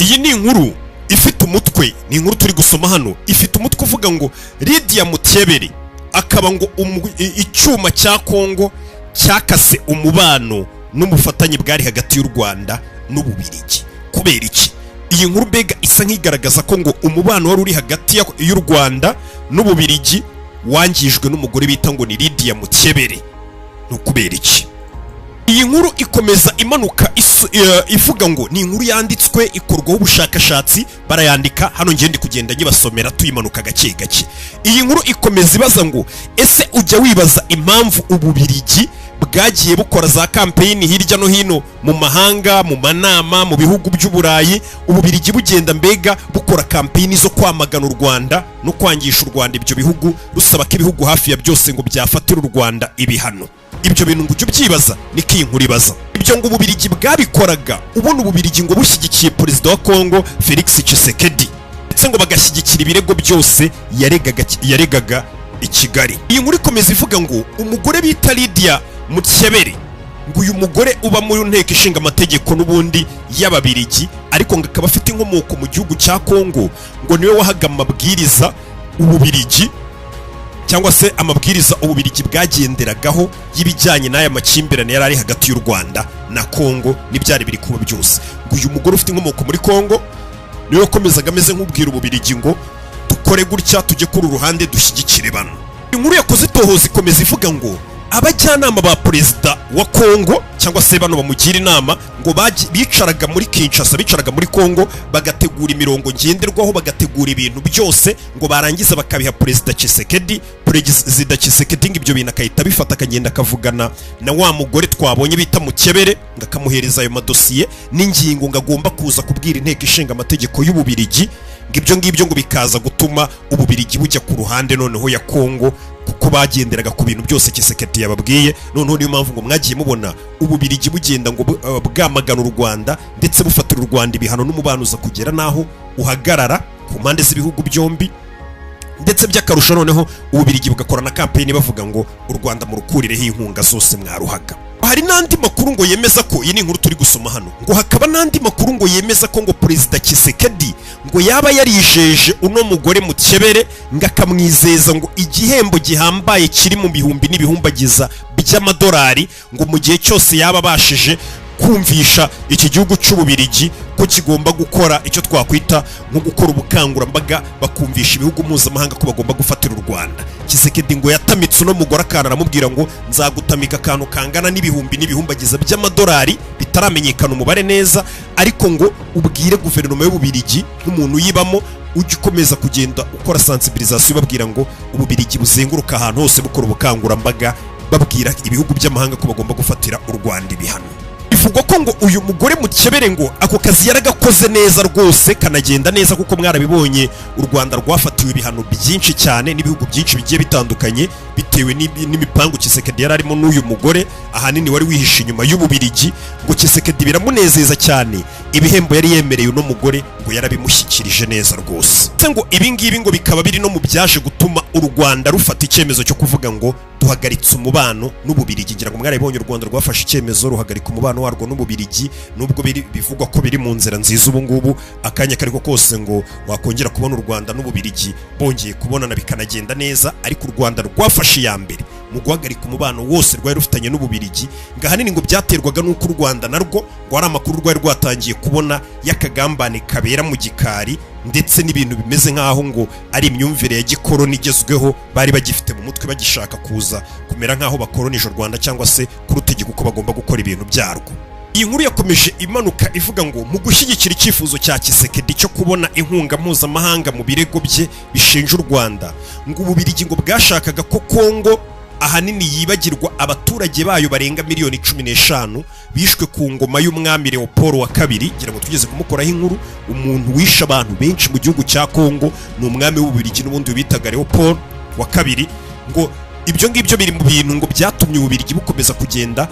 iyi ni inkuru ifite umutwe, ni inkuru turi gusoma hano, ifite umutwe uvuga ngo Lydia Mutyebere akaba ngo icyuma cya Kongo cyakase umubano n'umufatanye bwari hagati y'u Rwanda n'Ububiligi. Kubera iki? Iyi nkuru mbega isa nk'igaragaza ko ngo umubano wari uri hagati y'u Rwanda n'Ububiligi wangijwe n'umugore bita ngo ni Lydia Mutyebere. No kubera iki? Iyi nkuru ikomeza imanuka ivuga ngo ni inkuru yanditswe ikorwaho ubushakashatsi, barayandika hano ngende kugenda nyibasomera tuyimanuka gake gake. Iyi nkuru ikomeza ibaza ngo ese ujya wibaza impamvu Ububiligi bwagiye bukora za campaign hirya no hino mu mahanga, mu manama, mu bihugu by'Uburayi, Ububiligi bugenda mbega bukora campaign zo kwamagana u Rwanda no kwangisha u Rwanda ibyo bihugu, rusaba ko ibihugu hafi ya byose ngo byafatira u Rwanda ibihano. Ibyo bintu ngo byibaza niki inkuru ibaza. Ibyo ngo Ububiligi bwabikoraga ubona Ububiligi ngo bushyigikiye perezida wa Kongo Felix Tshisekedi, ndetse ngo bagashyigikira ibirego byose yaregaga i Kigali. Iyi nkuru ikomeza ivuga ngo umugore bita Lydia Mutyebere ngo uyu mugore uba mu nteko ishinga amategeko n'ubundi y'Ababiligi, ariko ngo akaba afite inkomoko mu gihugu cya Kongo, ngo niwe wahaga amabwiriza Ububiligi cyangwa se amabwiriza Ububiligi bwagenderagaho y'ibijyanye n'aya makimbirane yari ari hagati y'u Rwanda na Kongo n'ibyari biri kuba byose. Ngo uyu mugore ufite inkomoko muri Kongo niwe wakomezaga ameze nk'ubwira Ububiligi ngo dukore gutya, tujye kuri uruhande dushyigikire bano. Inkuru yakoze itohoza ikomeza ivuga ngo abajyanama ba perezida wa Kongo cyangwa se bano bamugira inama ngo bicaraga muri Kinshasa, bicaraga muri Kongo, bagategura imirongo ngenderwaho, bagategura ibintu byose, ngo barangiza bakabiha perezida Tshisekedi. Perezida Tshisekedi ibyo bintu akahita bifata akagenda akavugana na wa mugore twabonye bita Mutyebere, ngo akamuhereza ayo madosiye n'ingingo ngo agomba kuza kubwira inteko ishinga amategeko y'Ububiligi. Ngibyo ngibyo ngo bikaza gutuma Ububiligi bujya ku ruhande noneho ya Kongo, kuko bagenderaga ku bintu byose Tshisekedi yababwiye. Noneho niyo mpamvu ngo mwagiye mubona Ububiligi bugenda ngo bwamagana u Rwanda, ndetse bufatira u Rwanda ibihano n'umubano uza kugera naho uhagarara ku mpande z'ibihugu byombi. Ndetse by'akarusho noneho Ububiligi bugakora na campaign bavuga ngo u Rwanda murukurireho inkunga zose mwaruhaga. Hari n'andi makuru ngo yemeza ko, iyi ni inkuru turi gusoma hano, ngo hakaba n'andi makuru ngo yemeza ko ngo perezida Tshisekedi ngo yaba yarijeje uno mugore Mutyebere, ngo akamwizeza ngo igihembo gihambaye kiri mu bihumbi n'ibihumbagiza by'amadolari, ngo mu gihe cyose yaba abashije kumvisha iki gihugu cy'Ububiligi ko kigomba gukora icyo twakwita nko gukora ubukangurambaga, bakumvisha ibihugu mpuzamahanga ko bagomba gufatira u Rwanda. Tshisekedi ngo yatamitse uno mugore akana aramubwira ngo nzagutamika akantu kangana n'ibihumbi n'ibihumbagiza by'amadolari, bitaramenyekana umubare neza, ariko ngo ubwire guverinoma y'Ububiligi nk'umuntu yibamo, ujye ukomeza kugenda ukora sensibilisation babwira ngo Ububiligi buzenguruka ahantu hose bukora ubukangurambaga, babwira ibihugu by'amahanga ko bagomba gufatira u Rwanda ibihano. Bivugwa ko ngo uyu mugore Mutyebere ngo ako kazi yaragakoze neza rwose kanagenda neza, kuko mwarabibonye u Rwanda rwafatiwe ibihano byinshi cyane n'ibihugu byinshi bigiye bitandukanye bitewe n'imipangu Tshisekedi yari arimo n'uyu mugore ahanini wari wihishe inyuma y'Ububiligi. Ngo Tshisekedi biramunezeza cyane, ibihembo yari yemereye uno mugore ngo yarabimushyikirije neza rwose. Ngo ibi ngibi ngo bikaba biri no mu byaje gutuma u Rwanda rufata icyemezo cyo kuvuga ngo duhagaritse umubano n'Ububiligi. Ngira ngo mwarabibonye u Rwanda rwafashe icyemezo ruhagarika umubano warwo n'Ububiligi, nubwo bivugwa ko biri mu nzira nziza ubu ngubu, akanya kariko kose ngo wakongera kubona u Rwanda n'Ububiligi bongeye kubonana bikanagenda neza. Ariko u Rwanda rwafashe ya mbere mu guhagarika umubano wose rwari rufitanye n'Ububiligi, ngahanini ngo byaterwaga n'uko u Rwanda narwo ngo ari amakuru rwari rwatangiye kubona y'akagambane kabera mu gikari, ndetse n'ibintu bimeze nk'aho ngo ari imyumvire ya gikoroni igezweho bari bagifite mu mutwe, bagishaka kuza kumera nk'aho bakoronije u Rwanda cyangwa se kurutegeka uko bagomba gukora ibintu byarwo. Iyi nkuru yakomeje imanuka ivuga ngo mu gushyigikira icyifuzo cya Tshisekedi cyo kubona inkunga mpuzamahanga mu birego bye bishinja u Rwanda, ngo Ububiligi ngo bwashakaga ko Kongo ahanini yibagirwa abaturage bayo barenga miliyoni 15 bishwe ku ngoma y'umwami Leopold wa kabiri. Ngira ngo tugeze kumukoraho inkuru, umuntu wisha abantu benshi mu gihugu cya Kongo ni umwami w'Ububiligi n'ubundi bitaga Leopold wa kabiri. Ngo ibyo ngibyo biri mu bintu ngo byatumye ububirigi bukomeza kugenda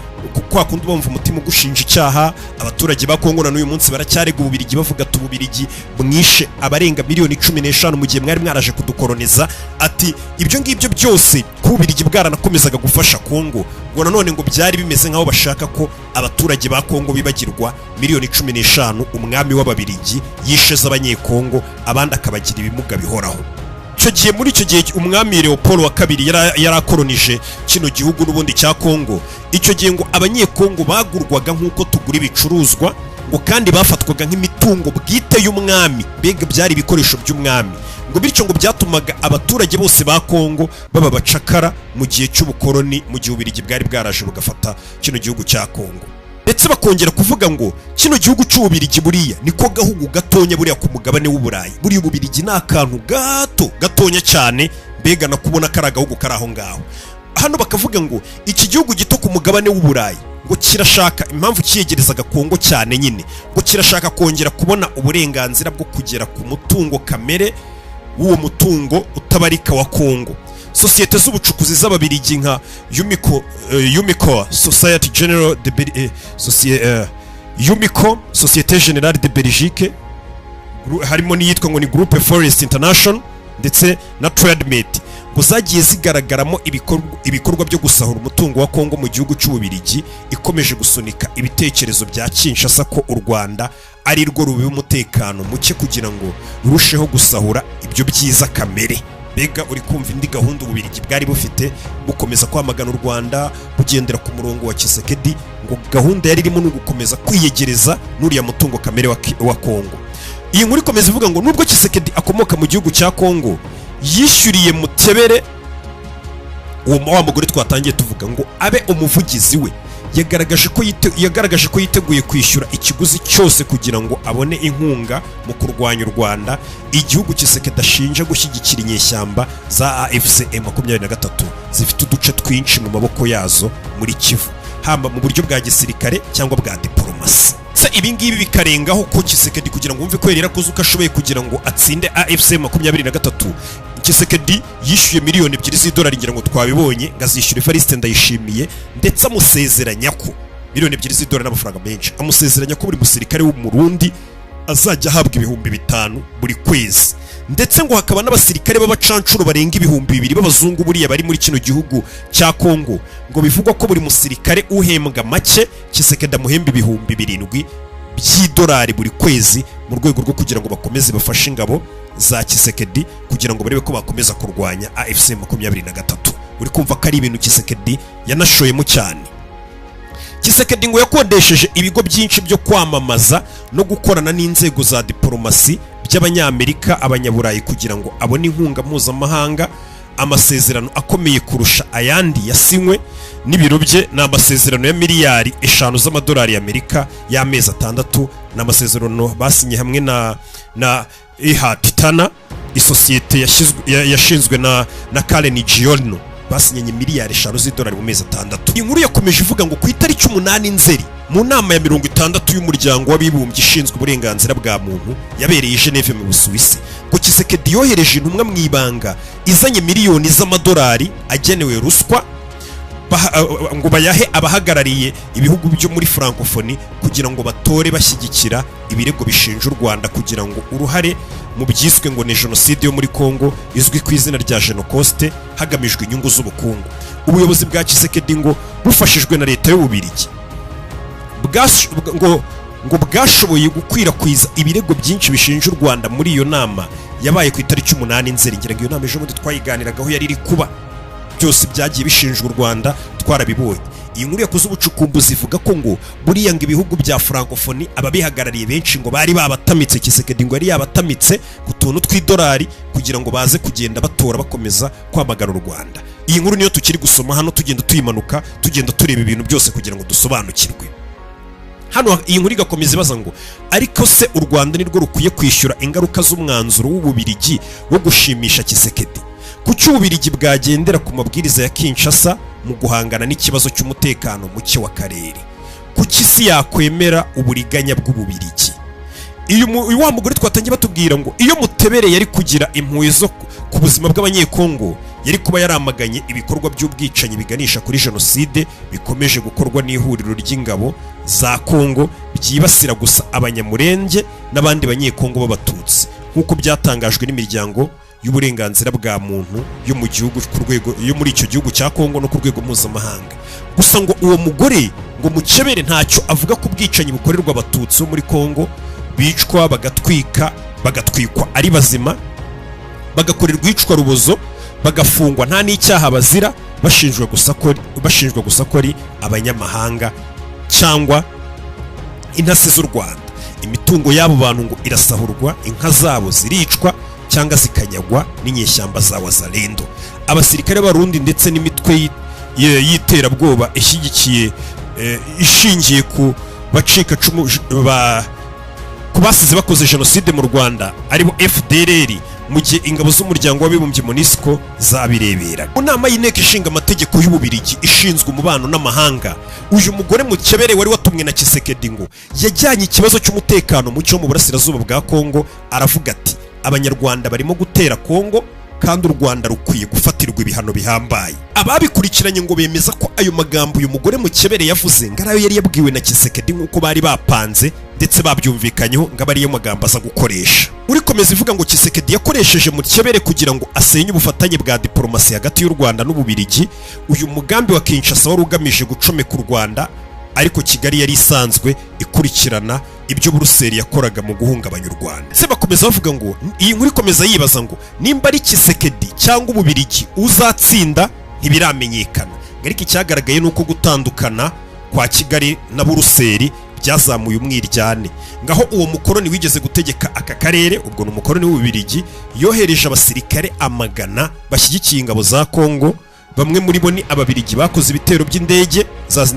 kwa kundi bumva umutima ugushinja icyaha. Abaturage ba Kongo na n'uyu munsi baracyarega ububirigi bavuga ati ububirigi mwishe abarenga miliyoni 15 mu gihe mwari mwaraje kudukoloniza. Ati ibyo ngibyo byose ku ububirigi bwaranakomezaga gufasha Kongo, ngo nanone ngo byari bimeze nkaho bashaka ko abaturage ba Kongo bibagirwa miliyoni 15 umwami w'ababirigi yishe z'abanyekongo, abandi akabagira ibimuga bihoraho. Icyo gihe muri icyo gihe umwami Leopold wa kabiri yarakolonije kino gihugu n'ubundi cya Kongo. Icyo gihe ngo abanyekongo bagurwaga nk'uko tugura ibicuruzwa, ngo kandi bafatwaga nk'imitungo bwite y'umwami, bega byari ibikoresho by'umwami, ngo bityo ngo byatumaga abaturage bose ba Kongo baba bacakara mu gihe cy'ubukoloni, mu gihe ubirigi bwari bwaraje bugafata kino gihugu cya Kongo. Ndetse bakongera kuvuga ngo kino gihugu cy'ububirigi buriya niko gahugu gatonya buriya ku mugabane w'Uburayi. Buriya ububirigi ni akantu gatonya cyane, mbega nakubona kari agahugu kari aho ngaho. Hano bakavuga ngo iki gihugu gito ku mugabane w'Uburayi ngo kirashaka, impamvu kiyegerezaga Kongo cyane nyine, ngo kirashaka kongera kubona uburenganzira bwo kugera ku mutungo kamere w'uwo mutungo utabarika wa Kongo. Sosiyete z'ubucukuzi z'ababirigi nka Umico Society General de Umico Société Générale de Belgique, harimo n'iyitwa ngo ni Groupe Forest International ndetse na Trademate, ngo zagiye zigaragaramo ibikorwa byo gusahura umutungo wa Kongo mu gihugu cy'ububirigi, ikomeje gusunika ibitekerezo bya Kinshasa ko u Rwanda ari rwo rubiba umutekano muke kugira ngo rurusheho gusahura ibyo byiza kamere. Bega uri kumva indi gahunda ububirigi bwari bufite, bukomeza kwamagana u Rwanda bugendera ku murongo wa Tshisekedi, ngo gahunda yari irimo no gukomeza kwiyegereza n'uriya mutungo kamere wa Kongo. Iyi nkuru ikomeza ivuga ngo nubwo Tshisekedi akomoka mu gihugu cya Kongo, yishyuriye Mutebere, uwo mugore twatangiye tuvuga ngo abe umuvugizi we, yagaragaje ko yiteguye kwishyura ikiguzi cyose kugira ngo abone inkunga mu kurwanya u Rwanda, igihugu Tshisekedi ashinja gushyigikira inyeshyamba za AFC M23 zifite uduce twinshi mu maboko yazo muri Kivu, hamba mu buryo bwa gisirikare cyangwa bwa diplomasi. Ibi ngibi bikarengaho ko Tshisekedi kugira ngo umve ko yari yarakoze uko ashoboye kugira ngo atsinde AFC M23, Tshisekedi yishyuye miliyoni 2 z'idolari, ngira ngo twabibonye, ngazishyura Evariste Ndayishimiye, ndetse amusezeranya ko miliyoni 2 z'idolari n'amafaranga menshi, amusezeranya ko buri musirikare w'umurundi azajya ahabwa 5,000 buri kwezi, ndetse ngo hakaba n'abasirikare b'abacancuro barenga 2,000 b'abazungu buriya bari muri kino gihugu cya Kongo, ngo bivugwa ko buri musirikare uhembwa make Tshisekedi amuhemba 7,000 by'idolari buri kwezi, mu rwego rwo kugira ngo bakomeze bafashe ingabo za Tshisekedi kugira ngo barebe ko bakomeza kurwanya AFC M23. Uri kumva ko ari ibintu Tshisekedi yanashoyemo cyane. Tshisekedi ngo yakodesheje ibigo byinshi byo kwamamaza no gukorana n'inzego za diplomasi by'abanyamerika, abanyaburayi kugira ngo abone inkunga mpuzamahanga. Amasezerano akomeye kurusha ayandi yasinywe n'ibiro bye ni amasezerano ya miliyari 5 z'amadolari y'Amerika y'amezi 6, n'amasezerano basinye hamwe na Titana, isosiyete yashinzwe na Karen Giorno, basinyanye miliyari 5 z'idolari mu mezi 6. Inkuru yakomeje ivuga ngo ku itariki 8 Nzeri mu nama ya 60 y'umuryango w'abibumbye ishinzwe uburenganzira bwa muntu yabereye i Geneve mu Busuwisi, ngo Tshisekedi yohereje intumwa mu ibanga izanye miliyoni z'amadolari agenewe ruswa, ngo bayahe abahagarariye ibihugu byo muri Francophonie kugira ngo batore bashyigikira ibirego bishinja u Rwanda kugira ngo uruhare mu byiswe ngo ni jenoside yo muri Kongo izwi ku izina rya Genocoste hagamijwe inyungu z'ubukungu. Ubuyobozi bwa Tshisekedi ngo bufashijwe na leta y'Ububirigi ngo bwashoboye gukwirakwiza ibirego byinshi bishinja u Rwanda muri iyo nama yabaye ku itariki 8 Nzeri. Ngira ngo iyo nama ejo bundi twayiganiragaho yari iri kuba, byose byagiye bishinja u Rwanda twarabibonye. Iyi nkuru yakoze ubucukumbuzi ivuga ko ngo buriya ngo ibihugu bya Francophonie ababihagarariye benshi ngo bari babatamitse, Tshisekedi ngo yari yabatamitse ku tuntu tw'idolari kugira ngo baze kugenda batora bakomeza kwamagana u Rwanda. Iyi nkuru niyo tukiri gusoma hano, tugenda tuyimanuka, tugenda tureba ibintu byose kugira ngo dusobanukirwe. Hano iyi nkuru igakomeza ibaza ngo ariko se u Rwanda nirwo rukwiye kwishyura ingaruka z'umwanzuro w'Ububirigi wo gushimisha Tshisekedi? Kuki Ububirigi bwagendera ku mabwiriza ya Kinshasa mu guhangana n'ikibazo cy'umutekano muke wa karere? Kuki isi yakwemera uburiganya bw'Ububirigi? Wa mugore twatangiye batubwira ngo iyo Mutebere yari kugira impuhwe zo ku buzima bw'abanyekongo, yari kuba yaramaganye ibikorwa by'ubwicanyi biganisha kuri jenoside bikomeje gukorwa n'ihuriro ry'ingabo za Kongo byibasira gusa abanyamurenge n'abandi banyekongo b'abatutsi nk'uko byatangajwe n'imiryango y'uburenganzira bwa muntu yo mu gihugu ku rwego yo muri icyo gihugu cya Kongo no ku rwego mpuzamahanga. Gusa ngo uwo mugore ngo Mukebere ntacyo avuga ku bwicanyi bukorerwa abatutsi bo muri Kongo bicwa bagatwikwa ari bazima, bagakorerwa icwa rubozo, bagafungwa nta n'icyaha bazira, bashinjwa gusa ko ari abanyamahanga cyangwa intasi z'u Rwanda. Imitungo y'abo bantu ngo irasahurwa, inka zabo ziricwa cyangwa zikanyagwa n'inyeshyamba za Wazalendo. Abasirikare b'Abarundi ndetse n'imitwe y'iterabwoba ishingiye ku bacika cumu ku basize bakoze jenoside mu Rwanda aribo FDLR, mu gihe ingabo z'umuryango w'abibumbye MONUSCO zabirebera. Mu nama y'inteko ishinga amategeko y'Ububirigi ishinzwe umubano n'amahanga, uyu mugore Mukebere wari watumwe na Tshisekedi ngo yajyanye ikibazo cy'umutekano muke wo mu burasirazuba bwa Kongo, aravuga ati abanyarwanda barimo gutera Kongo kandi u Rwanda rukwiye gufatirwa ibihano bihambaye. Ababikurikiranye ngo bemeza ko ayo magambo uyu mugore Mukebere yavuze ngarayo yari yabwiwe na Tshisekedi nk'uko bari bapanze ndetse babyumvikanyeho ngo abariyo magambo aza gukoresha. Urikomeza ivuga ngo Tshisekedi yakoresheje Mukebere kugira ngo asenye ubufatanye bwa diplomasi hagati y'u Rwanda n'Ububirigi. Uyu mugambi wa Kinshasa wari ugamije gucomeka u Rwanda, ariko Kigali yari isanzwe ikurikirana ibyo Buruseli yakoraga mu guhungabanya u Rwanda. Se bakomeza bavuga ngo iyi nkuru ikomeza yibaza ngo nimba ari Tshisekedi cyangwa Ububirigi uzatsinda ntibiramenyekana. Ariko icyagaragaye nuko gutandukana kwa Kigali na Buruseli byazamuye umwiryane. Ngaho uwo mukoroni wigeze gutegeka aka karere, ubwo no mukoroni w'Ububirigi, yohereje abasirikare amagana bashyigikiye ingabo za Kongo. Bamwe muri bo ni Ababirigi bakoze ibitero by'indege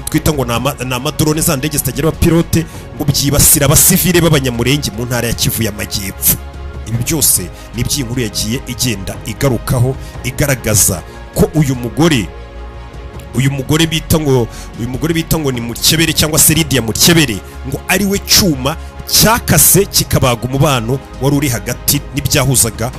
twita ngo ni amadrone za ndege zitagira abapilote ngo byibasira abasivile b'abanyamurenge mu ntara ya Kivu y'Amajyepfo. Ibi byose ni iby'inkuru yagiye igenda igarukaho igaragaza ko uyu mugore bita ngo ni Mukebere cyangwa se Lydia Mukebere ngo ari we cyuma cyakase kikabaga umubano wari uri hagati n'ibyahuzaga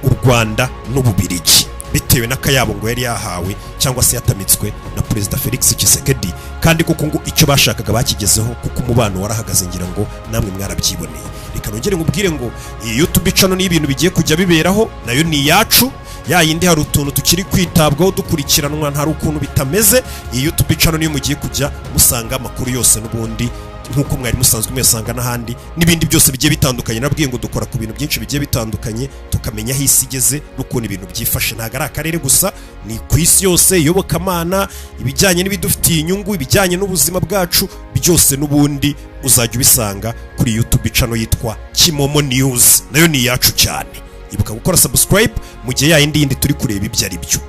u Rwanda n'Ububirigi, bitewe n'akayabo ngo yari yahawe cyangwa se yatamitswe na Perezida Felix Tshisekedi. Kandi kuko ngo icyo bashakaga bakigezeho, kuko umubano warahagaze, ngira ngo namwe mwarabyiboneye. Reka nongere nkubwire ngo iyi YouTube channel ni ibintu bigiye kujya biberaho, nayo ni yacu. Ya yindi hari utuntu tukiri kwitabwaho dukurikiranwa ntari ukuntu bitameze. Iyi YouTube channel niyo mugiye kujya musanga amakuru yose n'ubundi nkuko mwari musanzwe mwesanga n'ahandi n'ibindi byose bigiye bitandukanye. Nabwiye ngo dukora ku bintu byinshi bigiye bitandukanye, tukamenya aho isi igeze n'ukuntu ibintu byifashe. Ntago ari akarere gusa, ni ku isi yose, iyobokamana, ibijyanye n'ibidufitiye inyungu, ibijyanye n'ubuzima bwacu, byose n'ubundi uzajya ubisanga kuri YouTube channel yitwa Kimomo News, nayo ni yacu cyane. Ibuka gukora subscribe mu gihe yindi turi kureba ibyo ari byo.